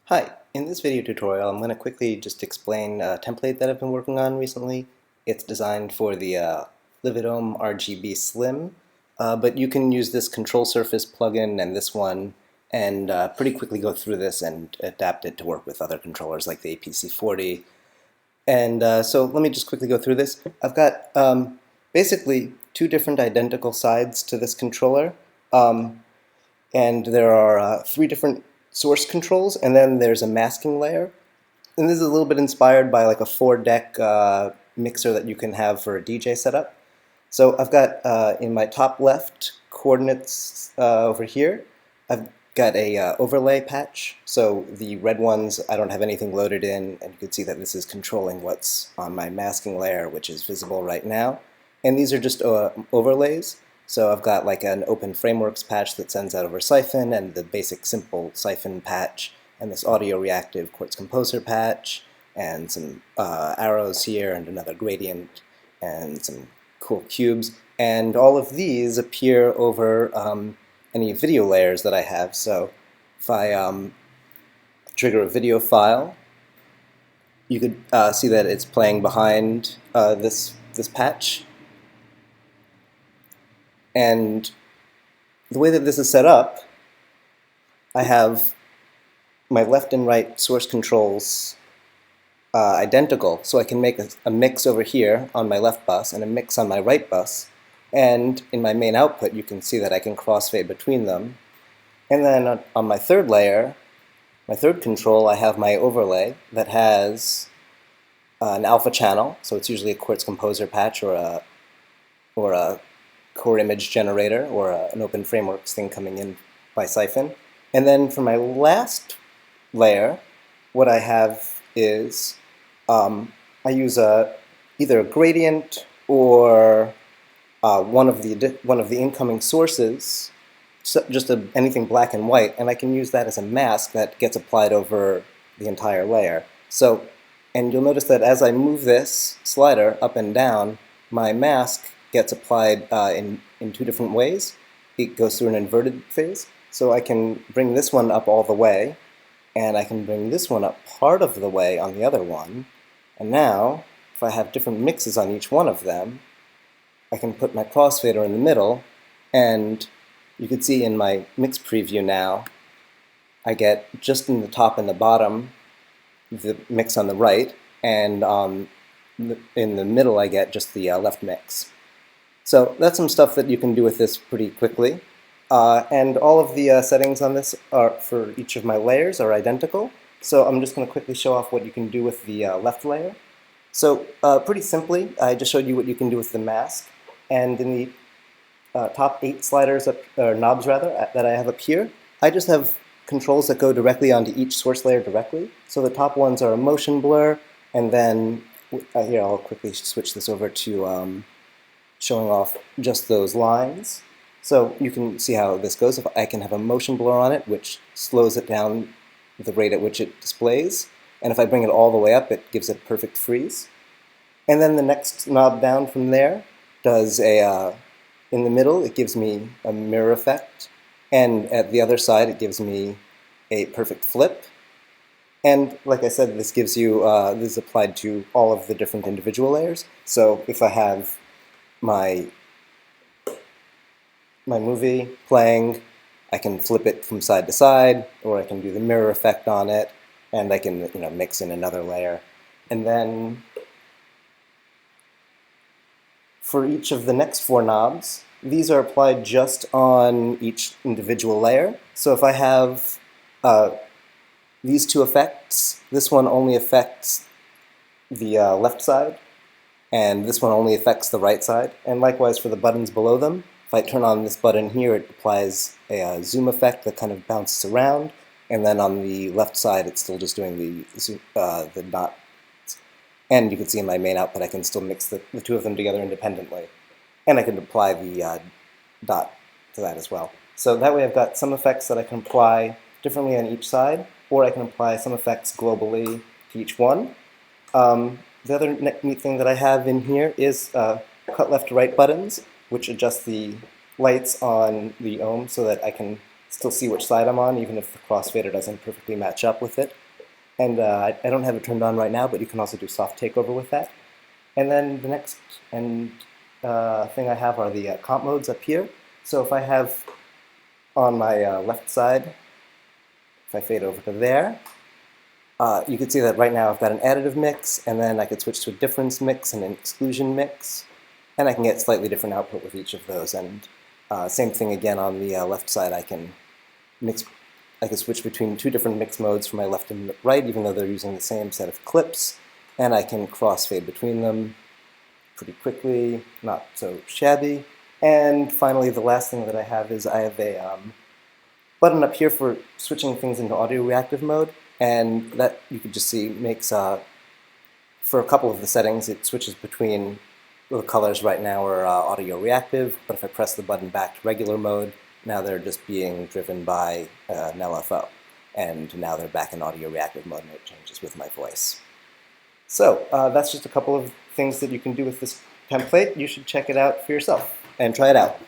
Hi, in this video tutorial I'm going to quickly just explain a template that I've been working on recently. It's designed for the Livid OhmRGB Slim, but you can use this control surface plugin and this one and pretty quickly go through this and adapt it to work with other controllers like the APC40. And so let me just quickly go through this. I've got basically two different identical sides to this controller. And there are three different source controls, and then there's a masking layer. And this is a little bit inspired by like a 4-deck mixer that you can have for a DJ setup. So I've got in my top left coordinates over here, I've got a overlay patch. So the red ones I don't have anything loaded in, and you can see that this is controlling what's on my masking layer, which is visible right now. And these are just overlays. So I've got like an open frameworks patch that sends out over Siphon, and the basic simple Siphon patch, and this audio reactive quartz composer patch, and some arrows here, and another gradient, and some cool cubes. And all of these appear over any video layers that I have. So if I trigger a video file, you could see that it's playing behind this patch. And the way that this is set up, I have my left and right source controls identical, so I can make a mix over here on my left bus and a mix on my right bus. And in my main output, you can see that I can crossfade between them. And then on my third layer, my third control, I have my overlay that has an alpha channel, so it's usually a quartz composer patch or a core image generator or an open frameworks thing coming in by Siphon. And then for my last layer, what I have is I use either a gradient or one of the incoming sources, so just anything black and white, and I can use that as a mask that gets applied over the entire layer. So, and you'll notice that as I move this slider up and down, my mask gets applied in two different ways. It goes through an inverted phase, so I can bring this one up all the way, and I can bring this one up part of the way on the other one. And now, if I have different mixes on each one of them, I can put my crossfader in the middle, and you can see in my mix preview now, I get just in the top and the bottom the mix on the right, and in the middle I get just the left mix. So that's some stuff that you can do with this pretty quickly. And all of the settings on this are for each of my layers are identical. So I'm just going to quickly show off what you can do with the left layer. So pretty simply, I just showed you what you can do with the mask. And in the top 8 sliders, or knobs rather, that I have up here, I just have controls that go directly onto each source layer directly. So the top ones are a motion blur, and then here I'll quickly switch this over to showing off just those lines. So you can see how this goes. If I can have a motion blur on it, which slows it down the rate at which it displays. And if I bring it all the way up, it gives it perfect freeze. And then the next knob down from there does in the middle, it gives me a mirror effect. And at the other side, it gives me a perfect flip. And like I said, this gives you, this is applied to all of the different individual layers. So if I have my movie playing, I can flip it from side to side, or I can do the mirror effect on it, and I can mix in another layer. And then for each of the next 4 knobs, these are applied just on each individual layer. So if I have these 2 effects, this one only affects the left side, and this one only affects the right side. And likewise for the buttons below them, if I turn on this button here, it applies a zoom effect that kind of bounces around, and then on the left side it's still just doing the dots. And you can see in my main output I can still mix the 2 of them together independently. And I can apply the dot to that as well. So that way I've got some effects that I can apply differently on each side, or I can apply some effects globally to each one. The other neat thing that I have in here is cut left to right buttons, which adjust the lights on the ohm so that I can still see which side I'm on, even if the crossfader doesn't perfectly match up with it. And I don't have it turned on right now, but you can also do soft takeover with that. And then the next thing I have are the comp modes up here. So if I have on my left side, if I fade over to there, you can see that right now I've got an additive mix, and then I could switch to a difference mix and an exclusion mix, and I can get slightly different output with each of those. And same thing again on the left side, I can switch between two different mix modes for my left and right, even though they're using the same set of clips, and I can crossfade between them pretty quickly, not so shabby. And finally, the last thing that I have is I have a button up here for switching things into audio reactive mode, and that you can just see makes, for a couple of the settings, it switches between the colors right now are audio reactive, but if I press the button back to regular mode, now they're just being driven by an LFO, and now they're back in audio reactive mode and it changes with my voice. So that's just a couple of things that you can do with this template. You should check it out for yourself and try it out.